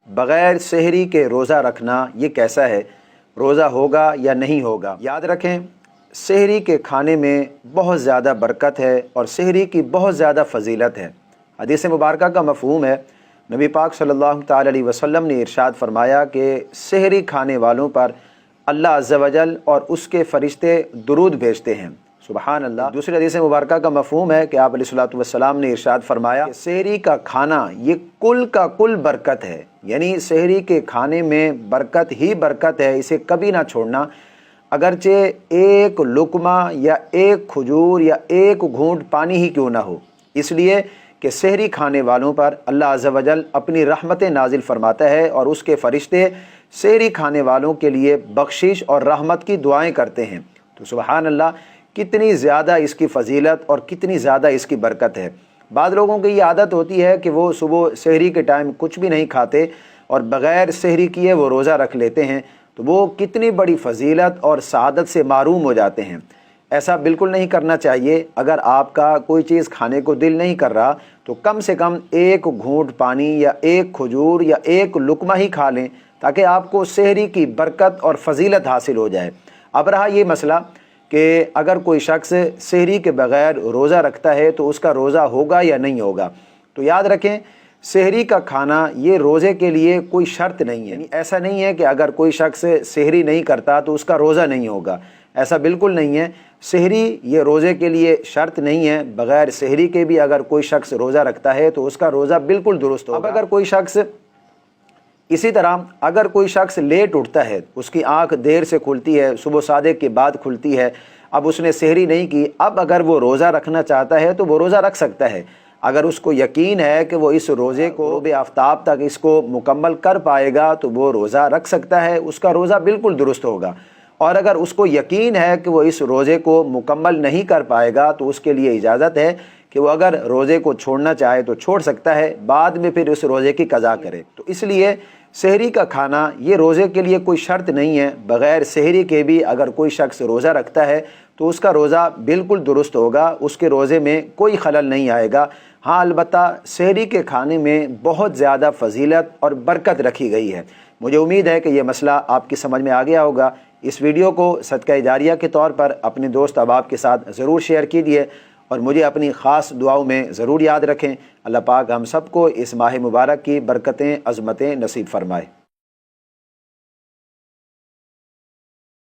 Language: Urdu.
بغیر سحری کے روزہ رکھنا یہ کیسا ہے؟ روزہ ہوگا یا نہیں ہوگا؟ یاد رکھیں، سحری کے کھانے میں بہت زیادہ برکت ہے اور سحری کی بہت زیادہ فضیلت ہے۔ حدیث مبارکہ کا مفہوم ہے، نبی پاک صلی اللہ تعالی علیہ وسلم نے ارشاد فرمایا کہ سحری کھانے والوں پر اللہ عز و جل اور اس کے فرشتے درود بھیجتے ہیں۔ سبحان اللہ۔ دوسری حدیث مبارکہ کا مفہوم ہے کہ آپ علیہ الصلوۃ والسلام نے ارشاد فرمایا کہ سحری کا کھانا یہ کل کا کل برکت ہے، یعنی سحری کے کھانے میں برکت ہی برکت ہے، اسے کبھی نہ چھوڑنا، اگرچہ ایک لقمہ یا ایک کھجور یا ایک گھونٹ پانی ہی کیوں نہ ہو، اس لیے کہ سحری کھانے والوں پر اللہ عز و جل اپنی رحمتیں نازل فرماتا ہے اور اس کے فرشتے سحری کھانے والوں کے لیے بخشش اور رحمت کی دعائیں کرتے ہیں۔ تو سبحان اللہ، کتنی زیادہ اس کی فضیلت اور کتنی زیادہ اس کی برکت ہے۔ بعض لوگوں کی یہ عادت ہوتی ہے کہ وہ صبح سحری کے ٹائم کچھ بھی نہیں کھاتے اور بغیر سحری کیے وہ روزہ رکھ لیتے ہیں، تو وہ کتنی بڑی فضیلت اور سعادت سے محروم ہو جاتے ہیں۔ ایسا بالکل نہیں کرنا چاہیے۔ اگر آپ کا کوئی چیز کھانے کو دل نہیں کر رہا تو کم سے کم ایک گھونٹ پانی یا ایک کھجور یا ایک لقمہ ہی کھا لیں، تاکہ آپ کو سحری کی برکت اور فضیلت حاصل ہو جائے۔ اب رہا یہ مسئلہ کہ اگر کوئی شخص سحری کے بغیر روزہ رکھتا ہے تو اس کا روزہ ہوگا یا نہیں ہوگا، تو یاد رکھیں سحری کا کھانا یہ روزے کے لیے کوئی شرط نہیں ہے۔ یعنی ایسا نہیں ہے کہ اگر کوئی شخص سحری نہیں کرتا تو اس کا روزہ نہیں ہوگا، ایسا بالکل نہیں ہے۔ سحری یہ روزے کے لیے شرط نہیں ہے، بغیر سحری کے بھی اگر کوئی شخص روزہ رکھتا ہے تو اس کا روزہ بالکل درست ہوگا۔ اب اگر کوئی شخص اسی طرح اگر کوئی شخص لیٹ اٹھتا ہے، اس کی آنکھ دیر سے کھلتی ہے، صبح صادق کے بعد کھلتی ہے، اب اس نے سحری نہیں کی، اب اگر وہ روزہ رکھنا چاہتا ہے تو وہ روزہ رکھ سکتا ہے۔ اگر اس کو یقین ہے کہ وہ اس روزے کو غروب آفتاب تک اس کو مکمل کر پائے گا تو وہ روزہ رکھ سکتا ہے، اس کا روزہ بالکل درست ہوگا۔ اور اگر اس کو یقین ہے کہ وہ اس روزے کو مکمل نہیں کر پائے گا تو اس کے لیے اجازت ہے کہ وہ اگر روزے کو چھوڑنا چاہے تو چھوڑ سکتا ہے، بعد میں پھر اس روزے کی قضا کرے۔ تو اس لیے سحری کا کھانا یہ روزے کے لیے کوئی شرط نہیں ہے، بغیر سحری کے بھی اگر کوئی شخص روزہ رکھتا ہے تو اس کا روزہ بالکل درست ہوگا، اس کے روزے میں کوئی خلل نہیں آئے گا۔ ہاں البتہ سحری کے کھانے میں بہت زیادہ فضیلت اور برکت رکھی گئی ہے۔ مجھے امید ہے کہ یہ مسئلہ آپ کی سمجھ میں آ گیا ہوگا۔ اس ویڈیو کو صدقہ جاریہ کے طور پر اپنے دوست احباب کے ساتھ ضرور شیئر کیجیے اور مجھے اپنی خاص دعاؤں میں ضرور یاد رکھیں۔ اللہ پاک ہم سب کو اس ماہ مبارک کی برکتیں، عظمتیں نصیب فرمائے۔